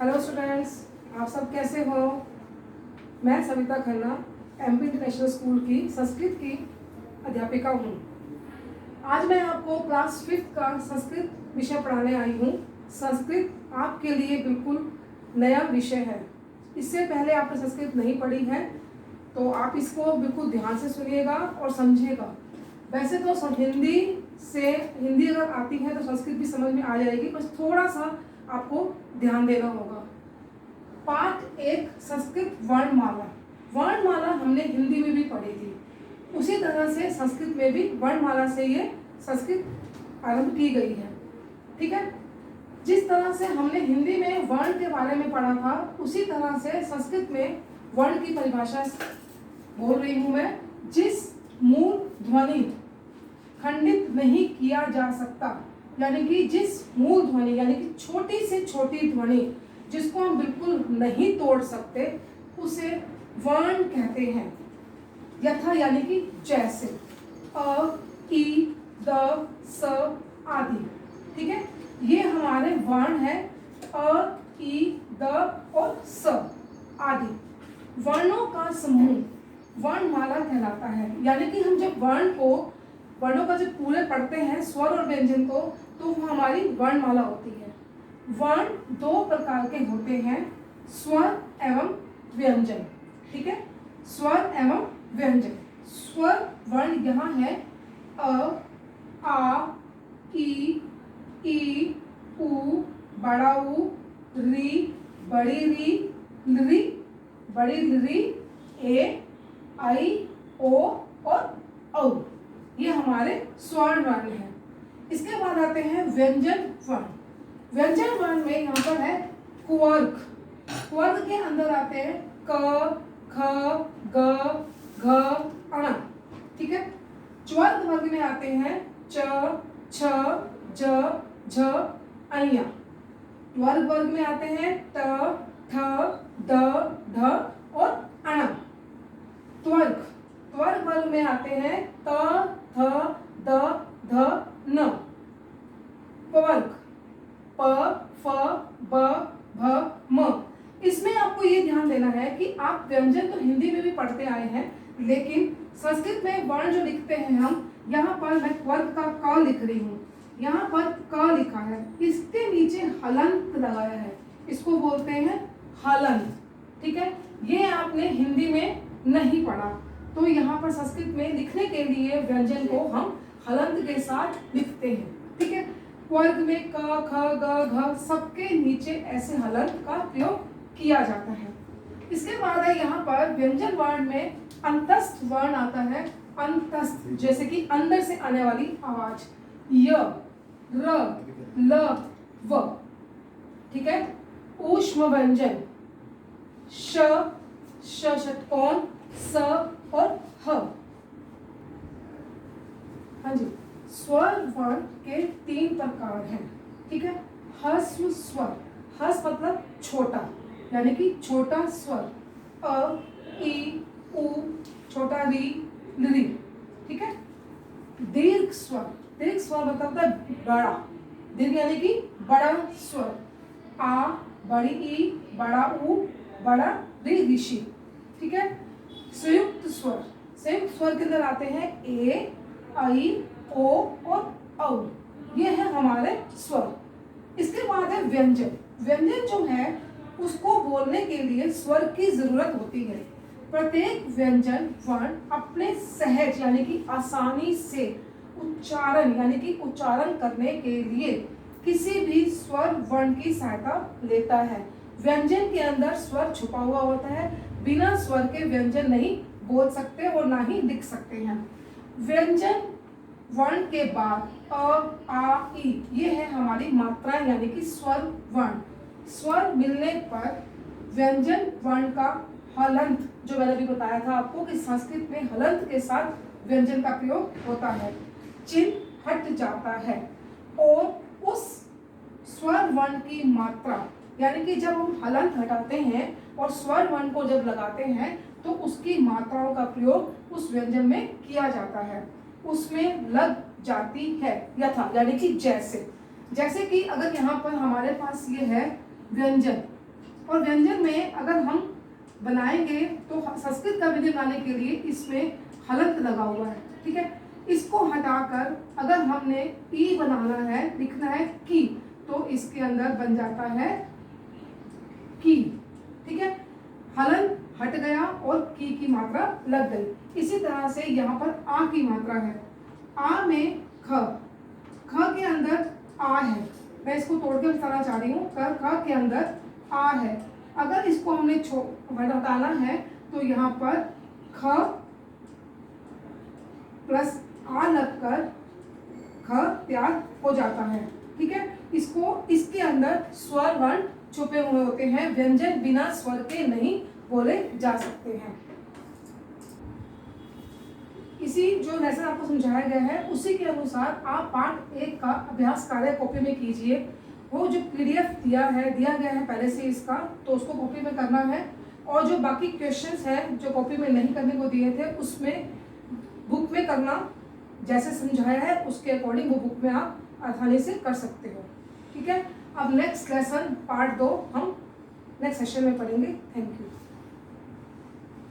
Hello students, आप सब कैसे हो। मैं Savita Khanna MP international school की संस्कृत की अध्यापिका हूँ। आज मैं आपको क्लास 5th का संस्कृत विषय पढ़ाने आई हूँ। संस्कृत आपके लिए बिल्कुल नया विषय है। इससे पहले आपने संस्कृत नहीं पढ़ी है तो आप इसको बिल्कुल ध्यान से सुनिएगा और समझिएगा। वैसे तो हिंदी अगर आती है तो संस्कृत भी समझ में आ जाएगी, बस थोड़ा सा आपको ध्यान देना होगा। पाठ 1 संस्कृत वर्णमाला। वर्णमाला हमने हिंदी में भी पढ़ी थी, उसी तरह से संस्कृत में भी वर्णमाला से ये संस्कृत आरंभ की गई है। ठीक है, जिस तरह से हमने हिंदी में वर्ण के बारे में पढ़ा था, उसी तरह से संस्कृत में वर्ण की परिभाषा बोल रही हूं मैं। जिस मूल ध्वनि खंडित नहीं किया जा सकता, यानी कि जिस मूल ध्वनि यानी कि छोटी से छोटी ध्वनि जिसको हम बिल्कुल नहीं तोड़ सकते, उसे वर्ण कहते हैं। यथा यानी कि जैसे अ, ई, द, स आदि। ठीक है, ये हमारे वर्ण है। अ, ई, द और स आदि वर्णों का समूह वर्णमाला कहलाता है। यानी कि हम जब वर्णों का जब पूरे पढ़ते हैं, स्वर और व्यंजन को, तो वो हमारी वर्णमाला होती है। वर्ण 2 प्रकार के होते हैं, स्वर एवं व्यंजन। ठीक है, स्वर एवं व्यंजन। स्वर वर्ण यहाँ है अ, आ, ई, उ, बड़ा उ, री, बड़ी री, लरी, बड़ी लरी, ए, आई, ओ और औ। ये हमारे स्वर वर्ण हैं। इसके बाद आते हैं व्यंजन वर्ण। व्यंजन वर्ण में यहाँ पर है क्वर्क। क्वर्क के अंदर आते हैं क, ख, ग, घ, अण। ठीक है, च्वर्क वर्ग में आते हैं च, छ, ज, झ, अइया। वर्ग में आते हैं ट, ठ, द, ध और अण। त्वर्क वर्ग में आते हैं त, थ, द, ध, न। पवर्ग प, फ, ब, भ, म। इसमें आपको ये ध्यान देना है कि आप व्यंजन तो हिंदी में भी पढ़ते आए हैं, लेकिन संस्कृत में वर्ण जो लिखते हैं हम, यहाँ पर मैं वर्ग का क लिख रही हूँ, यहाँ पर क लिखा है, इसके नीचे हलंत लगाया है, इसको बोलते हैं हलंत। ठीक है, ये आपने हिंदी में नहीं पढ़ा, तो यहाँ पर संस्कृत में लिखने के लिए व्यंजन को हम हलंत के साथ लिखते हैं। ठीक है, वर्ग में क, ख, ग, घ सबके नीचे ऐसे हलंत का प्रयोग किया जाता है। इसके बाद है यहाँ पर व्यंजन वर्ण में अंतस्थ वर्ण आता है। अंतस्थ जैसे कि अंदर से आने वाली आवाज, य, र, ल, व। ठीक है, ऊष्म व्यंजन श, षटकोण, स और ह। हाँ जी, स्वर वर्ण के 3 प्रकार हैं। ठीक है, ह्रस्व स्वर, ह्रस्व मतलब छोटा, यानी कि छोटा स्वर, अ, ई, उ, छोटा री, लरी। ठीक है, दीर्घ स्वर मतलब बड़ा, दीर्घ यानी कि बड़ा स्वर, आ, बड़ी ई, बड़ा उ, बड़ा री, ऋषि। ठीक है, संयुक्त स्वर के अंदर आते हैं ए, आई, ओ और औ। ये है हमारे स्वर। इसके बाद है व्यंजन जो है उसको बोलने के लिए स्वर की जरूरत होती है। प्रत्येक व्यंजन वर्ण अपने सहज यानी कि आसानी से उच्चारण करने के लिए किसी भी स्वर वर्ण की सहायता लेता है। व्यंजन के अंदर स्वर छुपा हुआ होता है, बिना स्वर के व्यंजन नहीं बोल सकते और ना ही लिख सकते हैं। व्यंजन वर्ण के बाद अ, आ, ई, ये है हमारी मात्रा यानी कि स्वर वर्ण। स्वर मिलने पर व्यंजन वर्ण का हलंत, जो मैंने अभी बताया था आपको कि संस्कृत में हलंत के साथ व्यंजन का प्रयोग होता है, चिन्ह हट जाता है और उस स्वर वर्ण की मात्रा, यानी कि जब हम हलंत हटाते हैं और स्वर वर्ण को जब लगाते हैं तो उसकी मात्राओं का प्रयोग उस व्यंजन में किया जाता है, उसमें लग जाती है। यथा यानी कि जैसे कि अगर यहाँ पर हमारे पास ये है व्यंजन, और व्यंजन में अगर हम बनाएंगे तो संस्कृत का व्यंजन बनाने के लिए इसमें हलंत लगा हुआ है, ठीक है। इसको हटाकर अगर हमने ई बनाना है, लिखना है की, तो इसके अंदर बन जाता है की, ठीक है। हलन हट गया और की मात्रा लग गई। इसी तरह से यहाँ पर आ की मात्रा है, आ में ख, ख के अंदर आ है, मैं इसको तोड़ के बताना चाह रही हूँ। ख के अंदर आ है, अगर इसको हमने हटाना है तो यहाँ पर ख प्लस आ लगकर ख तैयार हो जाता है, ठीक है। इसके अंदर स्वर वर्ण छुपे हुए होते हैं, व्यंजन बिना स्वर के नहीं बोले जा सकते हैं। इसी जो लेसन आपको समझाया गया है उसी के अनुसार आप पार्ट 1 का अभ्यास कार्य कॉपी में कीजिए। वो जो पीडीएफ दिया गया है पहले से इसका, तो उसको कॉपी में करना है। और जो बाकी क्वेश्चंस हैं जो कॉपी में नहीं करने को दिए थे, उसमें बुक में करना, जैसे समझाया है उसके अकॉर्डिंग वो बुक में आप आसानी से कर सकते हो, ठीक है। अब नेक्स्ट लेसन पार्ट 2 हम नेक्स्ट सेशन में पढ़ेंगे। Thank you.